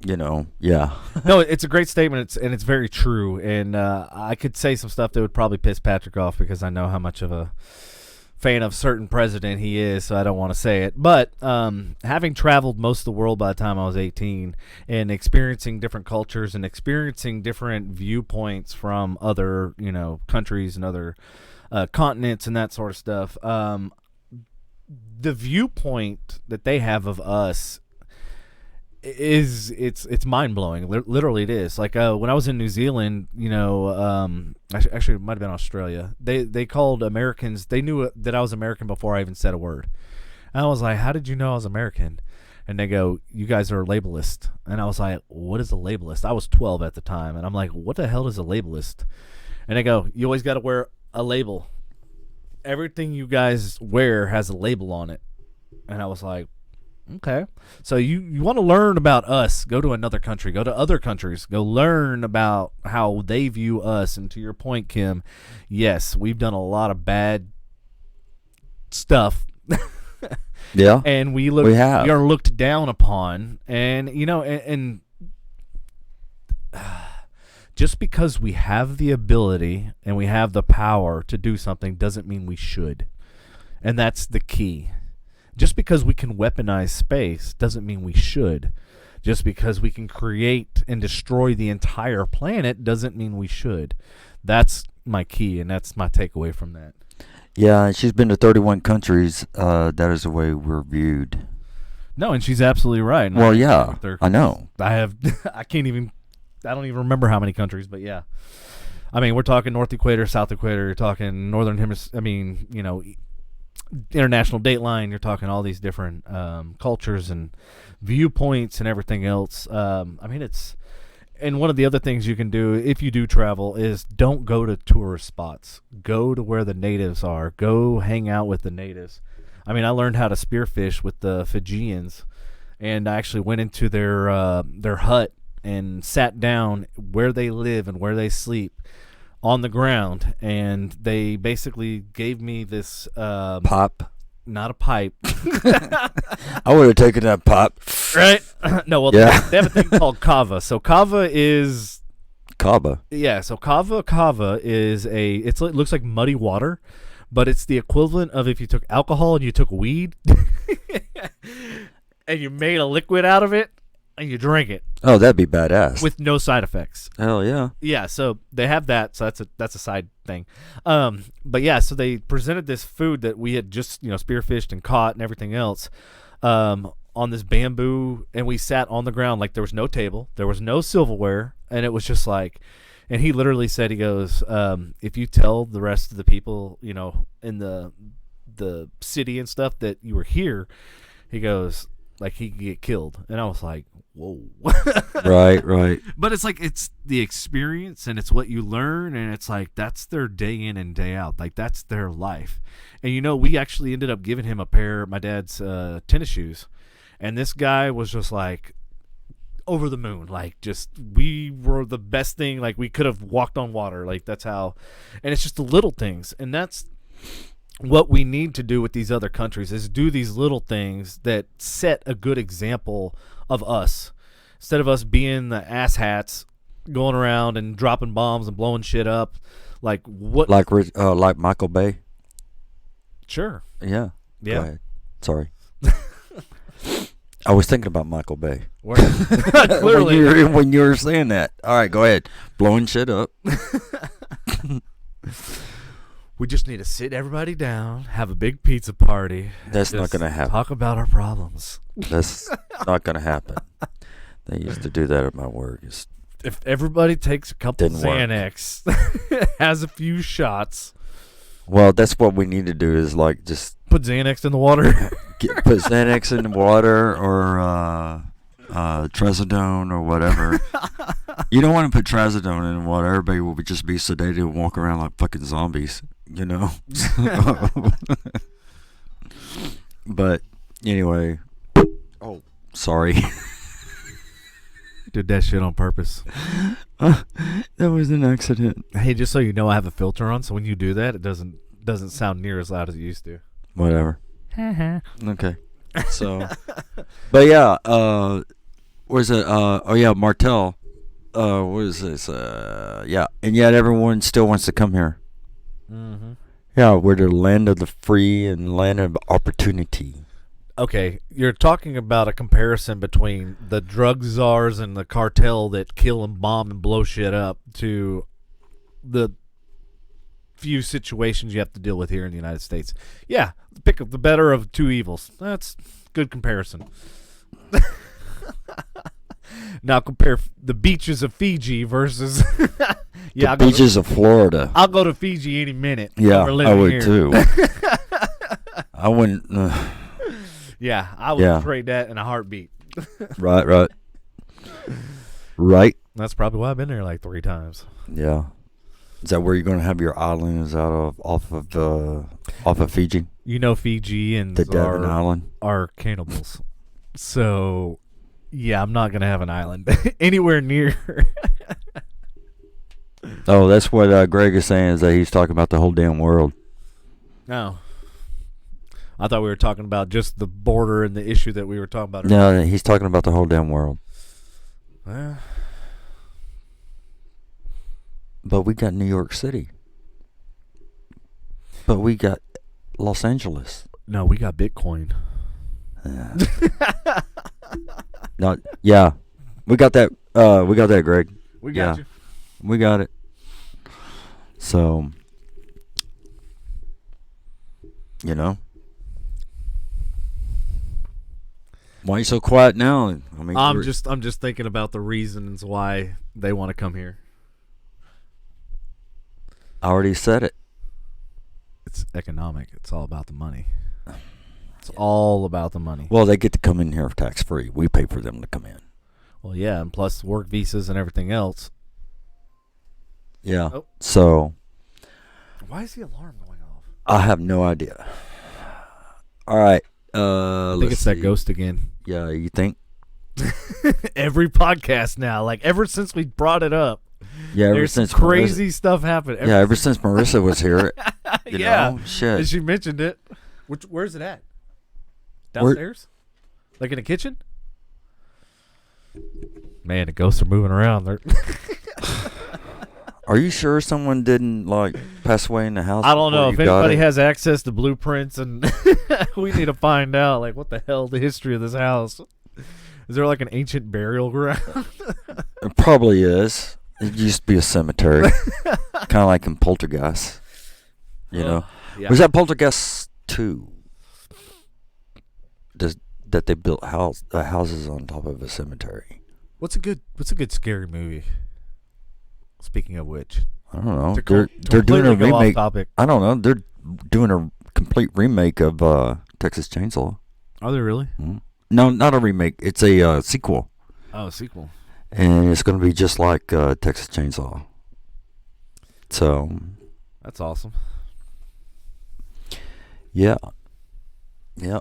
yeah. No, it's a great statement, and it's very true. And I could say some stuff that would probably piss Patrick off because I know how much of a fan of certain president he is, so I don't want to say it. But having traveled most of the world by the time I was 18 and experiencing different cultures and experiencing different viewpoints from other, countries and other continents and that sort of stuff, the viewpoint that they have of us it's mind-blowing. Literally it is. Like when I was in New Zealand, actually it might have been Australia, they called Americans, they knew that I was American before I even said a word. And I was like, how did you know I was American? And they go, you guys are labelist. And I was like, what is a labelist? I was 12 at the time, and I'm like, what the hell is a labelist? And they go, you always got to wear a label. Everything you guys wear has a label on it. And I was like, Okay. So you want to learn about us, go to another country, go to other countries, go learn about how they view us. And to your point, Kim, yes, we've done a lot of bad stuff. Yeah. And we have. we are looked down upon. And and just because we have the ability and we have the power to do something doesn't mean we should. And that's the key. Just because we can weaponize space doesn't mean we should. Just because we can create and destroy the entire planet doesn't mean we should. That's my key, and that's my takeaway from that. Yeah, and she's been to 31 countries. That is the way we're viewed. No, and she's absolutely right. And Well, yeah, I know. I don't even remember how many countries, but yeah. I mean, we're talking North Equator, South Equator, you're talking Northern Hemisphere, international dateline, you're talking all these different cultures and viewpoints and everything else. And one of the other things you can do if you do travel is don't go to tourist spots. Go to where the natives are. Go hang out with the natives. I mean, I learned how to spearfish with the Fijians, and I actually went into their hut and sat down where they live and where they sleep on the ground, and they basically gave me this Pop. Not a pipe. I would have taken that pop. Right? No, well, Yeah. they have a thing called kava. So kava is... Kava. Yeah, so kava is it looks like muddy water, but it's the equivalent of if you took alcohol and you took weed and you made a liquid out of it and you drink it. Oh, that'd be badass. With no side effects. Hell yeah. Yeah, so they have that, so that's a side thing. But yeah, so they presented this food that we had just, spearfished and caught and everything else on this bamboo, and we sat on the ground like there was no table, there was no silverware, and it was just like, and he literally said, he goes, if you tell the rest of the people, in the city and stuff that you were here, he goes, like, he could get killed. And I was like, whoa. Right. But it's like, it's the experience and it's what you learn, and it's like, that's their day in and day out. Like, that's their life. And we actually ended up giving him a pair of my dad's tennis shoes, and this guy was just like over the moon. Like, just, we were the best thing. Like, we could have walked on water. Like, that's how. And it's just the little things, and that's what we need to do with these other countries, is do these little things that set a good example of us, instead of us being the asshats going around and dropping bombs and blowing shit up. Like, what? Like Michael Bay. Sure. Yeah. Yeah. Go ahead. Sorry. I was thinking about Michael Bay. Clearly. when you were saying that. All right, go ahead. Blowing shit up. We just need to sit everybody down, have a big pizza party. That's not going to happen. Talk about our problems. That's not going to happen. They used to do that at my work. If everybody takes a couple Didn't work. Xanax, has a few shots. Well, that's what we need to do, is like just put Xanax in the water. Put Xanax in the water, or Trazodone, or whatever. You don't want to put Trazodone in the water. Everybody will just be sedated and walk around like fucking zombies, But anyway. Oh, sorry. Did that shit on purpose. That was an accident. Hey, just so you know, I have a filter on, so when you do that, it doesn't sound near as loud as it used to. Whatever. Okay. So, but yeah, where's it? Oh yeah, Martel. What is this? Yeah, and yet everyone still wants to come here. Mm-hmm. Yeah, we're the land of the free and land of opportunity. Okay, you're talking about a comparison between the drug czars and the cartel that kill and bomb and blow shit up, to the few situations you have to deal with here in the United States. Yeah, pick up the better of two evils. That's good comparison. Now compare the beaches of Fiji versus the beaches of Florida. I'll go to Fiji any minute. Yeah, I would here. too. I wouldn't. Yeah, I would trade that in a heartbeat. Right. That's probably why I've been there like 3 times. Yeah. Is that where you're going to have your islands off of Fiji? Fijians the Devon Island are cannibals. So, yeah, I'm not gonna have an island anywhere near. Oh, that's what Greg is saying, is that he's talking about the whole damn world. No, I thought we were talking about just the border and the issue that we were talking about. No, he's talking about the whole damn world. But we got New York City. But we got Los Angeles. No, we got Bitcoin. No, yeah, we got that. We got that, Greg. We got you. We got it. So, you know, why are you so quiet now? I mean, I'm just thinking about the reasons why they want to come here. I already said it. It's economic. It's all about the money. It's all about the money. Well, they get to come in here tax free. We pay for them to come in. Well, yeah, and plus work visas and everything else. Yeah. Oh. So, why is the alarm going off? I have no idea. All right. I think it's that ghost again. Yeah, you think? Every podcast now, like ever since we brought it up. Yeah, ever there's since crazy stuff happened. Ever since Marissa was here. You yeah, know? Shit. and she mentioned it. Where's it at? Downstairs? Like in the kitchen? Man, the ghosts are moving around. They're Are you sure someone didn't like pass away in the house? I don't know if before you got anybody it? has access to blueprints, and we need to find out like what the hell the history of this house. Is there like an ancient burial ground? It probably is. It used to be a cemetery, kind of like in Poltergeist. You know, yeah. was that Poltergeist 2? That they built houses on top of a cemetery? What's a good scary movie? Speaking of which, I don't know. To They're doing a completely go off remake. topic. I don't know. They're doing a complete remake of Texas Chainsaw. Are they really? Mm-hmm. No, not a remake. It's a sequel. Oh, a sequel. And it's going to be just like Texas Chainsaw. So. That's awesome. Yeah. Yeah.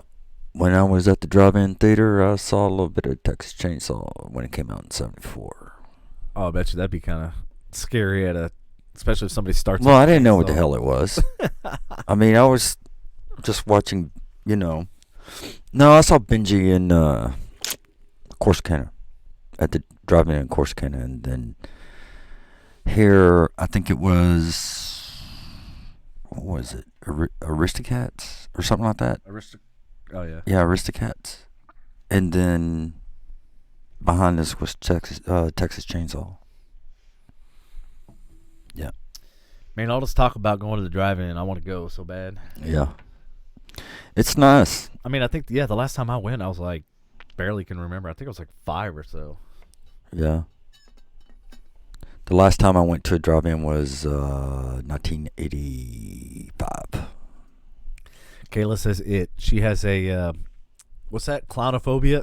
When I was at the drive-in theater, I saw a little bit of Texas Chainsaw when it came out in '74. Oh, I bet you that'd be kind of scary especially if somebody starts. Well, I didn't know what the hell it was. I mean, I was just watching, you know. No, I saw Benji in Corsicana at the drive-in in Corsicana, and then here, I think it was, what was it, Aristocats or something like that? Oh yeah. Yeah, Aristocats, and then behind us was Texas Chainsaw. Yeah. Man, all this talk about going to the drive-in, I want to go so bad. Yeah. It's nice. I mean, I think, the last time I went, I was like, barely can remember. I think I was like 5 or so. Yeah. The last time I went to a drive-in was 1985. Kayla says it. She has a, what's that, clownophobia?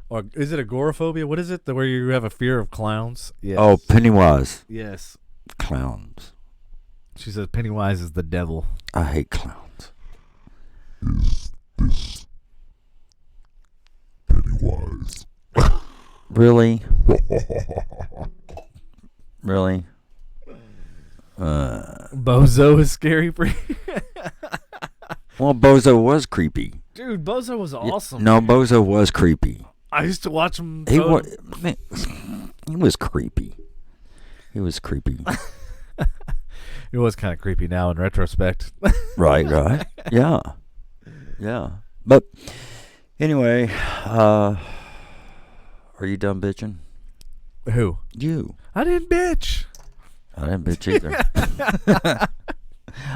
Or is it agoraphobia? What is it? Where you have a fear of clowns? Yes. Oh, Pennywise. Yes. Clowns. She says Pennywise is the devil. I hate clowns. Is this Pennywise? Really? Really? Bozo is scary for you. Well, Bozo was creepy. Dude, Bozo was awesome. No, Bozo was creepy. I used to watch him. He was creepy. He was creepy. It was kind of creepy now in retrospect. Right. Yeah. But anyway, are you done bitching? Who? You. I didn't bitch. I didn't bitch either.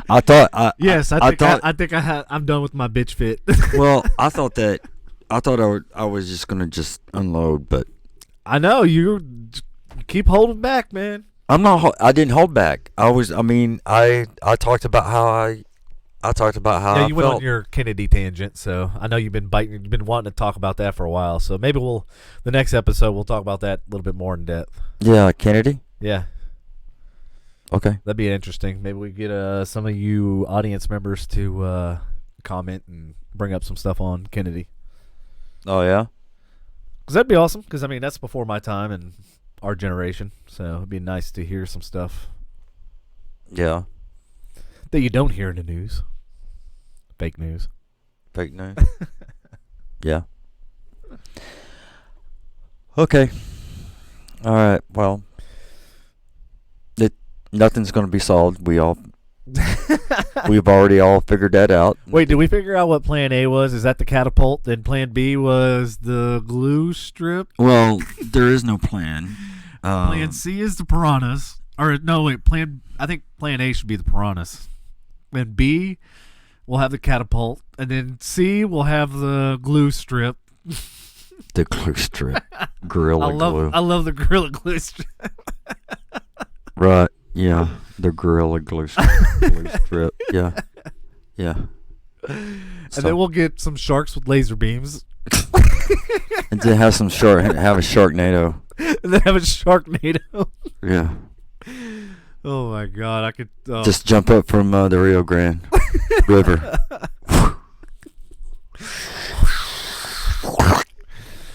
I thought. I think I'm done with my bitch fit. Well, I thought I was just gonna just unload, but I know you keep holding back, man. I'm not. I didn't hold back. I talked about how I Yeah, you I went felt. on your Kennedy tangent, so I know you've been wanting to talk about that for a while. So maybe the next episode we'll talk about that a little bit more in depth. Yeah, Kennedy. Yeah, Okay. that'd be interesting. Maybe we get some of you audience members to comment and bring up some stuff on Kennedy. Oh yeah. Because that'd be awesome. Because I mean, that's before my time and our generation. So it'd be nice to hear some stuff Yeah. that you don't hear in the news. Fake news. Fake news. Yeah. Okay. All right. Well, nothing's going to be solved. We've already all figured that out. Wait, did we figure out what Plan A was? Is that the catapult? Then Plan B was the glue strip. Well, there is no plan. Plan C is the piranhas. Or no, wait. I think Plan A should be the piranhas. Then B, we'll have the catapult, and then C, we'll have the glue strip. The glue strip, gorilla glue. I love the gorilla glue strip. Right. Yeah. The gorilla glue strip. Yeah. Yeah. And then we'll get some sharks with laser beams. And then have a Sharknado. And then have a Sharknado. Yeah. Oh my God, I could just jump up from the Rio Grande River.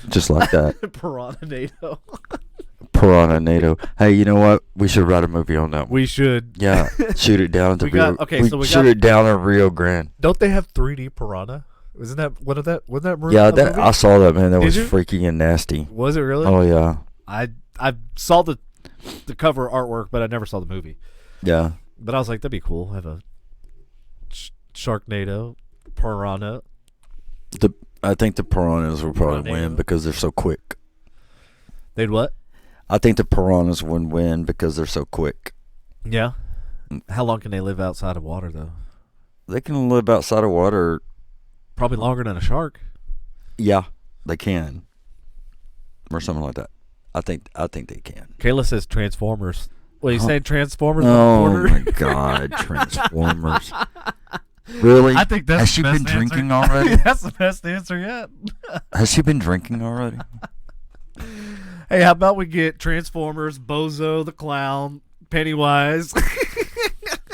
Just like that. Piranha-nado. Hey, you know what? We should write a movie on that one. We should. Yeah. Shoot it down to Rio. Shoot it down in Rio Grande. Don't they have 3D piranha? Wasn't that wasn't that movie? Yeah, I saw that, man. That was you? freaky and nasty. Was it really? Oh yeah. I saw the cover artwork, but I never saw the movie. Yeah. But I was like, that'd be cool. Have a Sharknado, piranha. I think the piranhas will probably win because they're so quick. They'd what? I think the piranhas would win because they're so quick. Yeah. How long can they live outside of water, though? They can live outside of water. Probably longer than a shark. Yeah, they can. Or something like that. I think they can. Kayla says Transformers. What, you saying Transformers? Oh, my God. Transformers. Really? I think that's Has she been drinking already? That's the best answer yet. Has she been drinking already? Hey, how about we get Transformers, Bozo the Clown, Pennywise,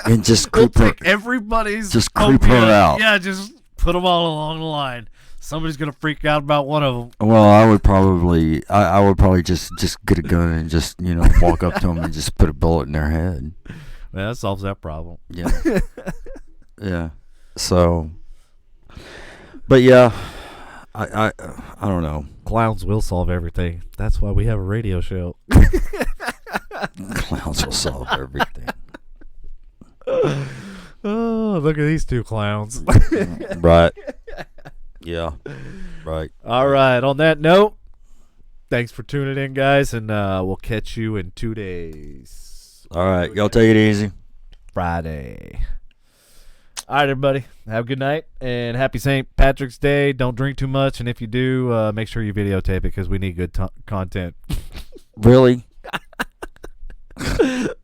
and just we'll creep her. take everybody's. Just creep her out. Yeah, just put them all along the line. Somebody's gonna freak out about one of them. Well, I would probably just get a gun and just walk up to them and just put a bullet in their head. Man, that solves that problem. Yeah. Yeah. So, but yeah, I don't know. Clowns will solve everything. That's why we have a radio show. Clowns will solve everything. Oh, look at these two clowns. Right. Yeah. Right. All right. On that note, thanks for tuning in, guys, and we'll catch you in 2 days. All right. Y'all take it easy. Friday. All right, everybody. Have a good night and happy St. Patrick's Day. Don't drink too much, and if you do, make sure you videotape it because we need good content. Really?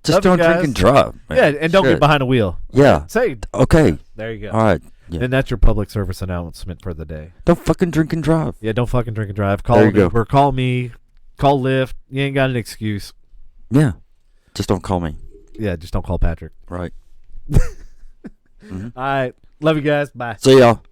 Just don't drink and drive. Man. Yeah, and don't get behind the wheel. Yeah. Say. Okay. There you go. All right. Yeah. And that's your public service announcement for the day. Don't fucking drink and drive. Yeah, don't fucking drink and drive. Call there you go. Uber, call me, call Lyft. You ain't got an excuse. Yeah. Just don't call me. Yeah, just don't call Patrick. Right. All right. Love you guys. Bye. See y'all.